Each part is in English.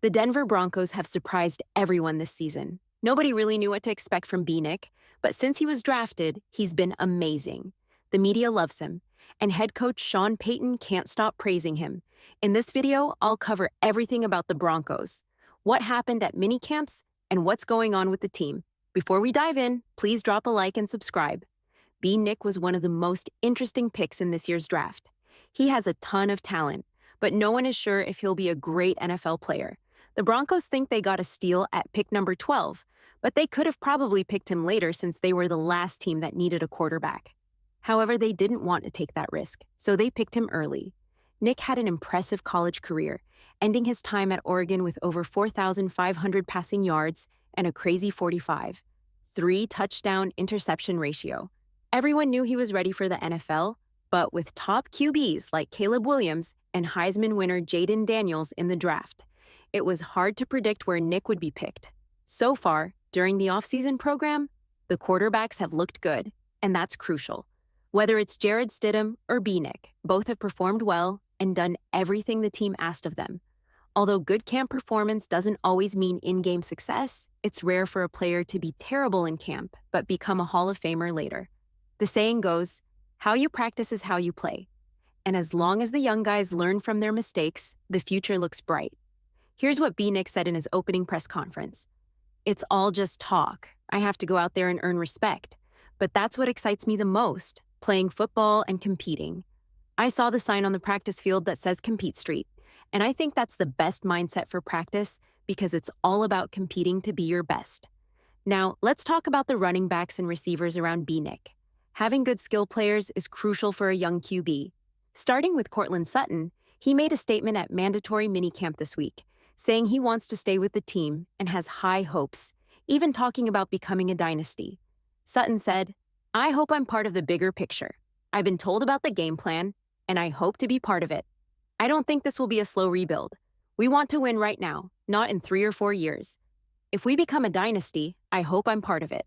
The Denver Broncos have surprised everyone this season. Nobody really knew what to expect from Nick, but since he was drafted, he's been amazing. The media loves him, and head coach Sean Payton can't stop praising him. In this video, I'll cover everything about the Broncos, what happened at mini camps, and what's going on with the team. Before we dive in, please drop a like and subscribe. Nick was one of the most interesting picks in this year's draft. He has a ton of talent, but no one is sure if he'll be a great NFL player. The Broncos think they got a steal at pick number 12, but they could have probably picked him later since they were the last team that needed a quarterback. However, they didn't want to take that risk, so they picked him early. Nick had an impressive college career, ending his time at Oregon with over 4,500 passing yards and a crazy 45.3 touchdown interception ratio. Everyone knew he was ready for the NFL, but with top QBs like Caleb Williams and Heisman winner Jaden Daniels in the draft, it was hard to predict where Nick would be picked. So far, during the offseason program, the quarterbacks have looked good, and that's crucial. Whether it's Jared Stidham or Nick, both have performed well and done everything the team asked of them. Although good camp performance doesn't always mean in-game success, it's rare for a player to be terrible in camp but become a Hall of Famer later. The saying goes, how you practice is how you play. And as long as the young guys learn from their mistakes, the future looks bright. Here's what Nick said in his opening press conference. It's all just talk. I have to go out there and earn respect. But that's what excites me the most, playing football and competing. I saw the sign on the practice field that says Compete Street, and I think that's the best mindset for practice because it's all about competing to be your best. Now, let's talk about the running backs and receivers around Nick. Having good skill players is crucial for a young QB. Starting with Courtland Sutton, he made a statement at mandatory minicamp this week, saying he wants to stay with the team and has high hopes, even talking about becoming a dynasty. Sutton said, I hope I'm part of the bigger picture. I've been told about the game plan, and I hope to be part of it. I don't think this will be a slow rebuild. We want to win right now, not in 3 or 4 years. If we become a dynasty, I hope I'm part of it.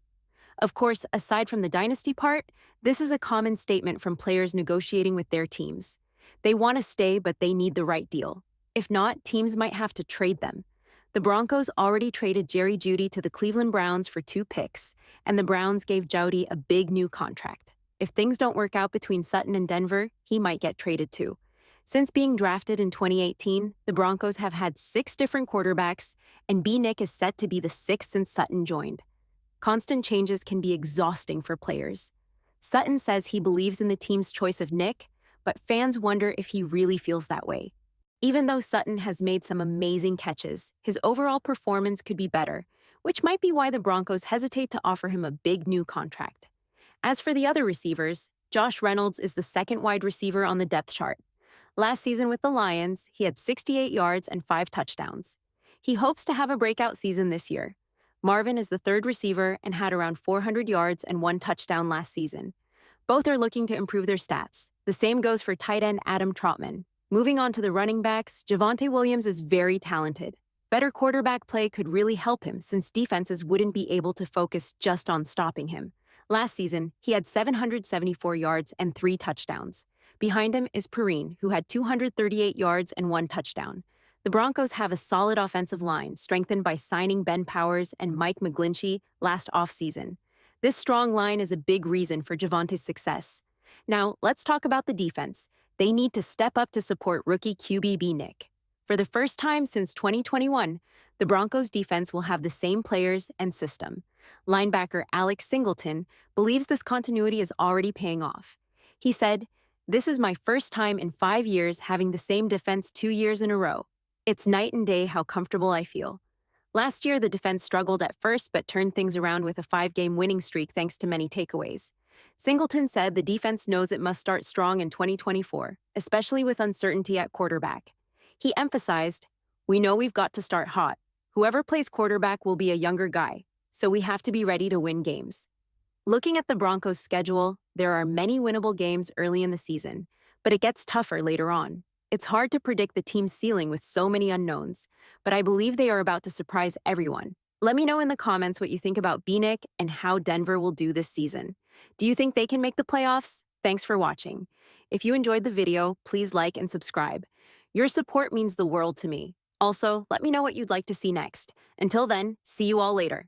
Of course, aside from the dynasty part, this is a common statement from players negotiating with their teams. They want to stay, but they need the right deal. If not, teams might have to trade them. The Broncos already traded Jerry Jeudy to the Cleveland Browns for 2 picks, and the Browns gave Jeudy a big new contract. If things don't work out between Sutton and Denver, he might get traded too. Since being drafted in 2018, the Broncos have had 6 different quarterbacks, and Nick is set to be the 6th since Sutton joined. Constant changes can be exhausting for players. Sutton says he believes in the team's choice of Nick, but fans wonder if he really feels that way. Even though Sutton has made some amazing catches, his overall performance could be better, which might be why the Broncos hesitate to offer him a big new contract. As for the other receivers, Josh Reynolds is the 2nd wide receiver on the depth chart. Last season with the Lions, he had 68 yards and 5 touchdowns. He hopes to have a breakout season this year. Marvin is the 3rd receiver and had around 400 yards and 1 touchdown last season. Both are looking to improve their stats. The same goes for tight end Adam Trautman. Moving on to the running backs, Javonte Williams is very talented. Better quarterback play could really help him since defenses wouldn't be able to focus just on stopping him. Last season, he had 774 yards and 3 touchdowns. Behind him is Perrine, who had 238 yards and 1 touchdown. The Broncos have a solid offensive line, strengthened by signing Ben Powers and Mike McGlinchey last offseason. This strong line is a big reason for Javonte's success. Now, let's talk about the defense. They need to step up to support rookie QB Nick. For the first time since 2021, the Broncos defense will have the same players and system. Linebacker Alex Singleton believes this continuity is already paying off. He said, "This is my first time in 5 years having the same defense 2 years in a row. It's night and day how comfortable I feel." Last year, the defense struggled at first but turned things around with a 5-game winning streak thanks to many takeaways. Singleton said the defense knows it must start strong in 2024, especially with uncertainty at quarterback. He emphasized, "We know we've got to start hot. Whoever plays quarterback will be a younger guy, so we have to be ready to win games." Looking at the Broncos' schedule, there are many winnable games early in the season, but it gets tougher later on. It's hard to predict the team's ceiling with so many unknowns, but I believe they are about to surprise everyone. Let me know in the comments what you think about Nick and how Denver will do this season. Do you think they can make the playoffs? Thanks for watching. If you enjoyed the video, please like and subscribe. Your support means the world to me. Also, let me know what you'd like to see next. Until then, see you all later.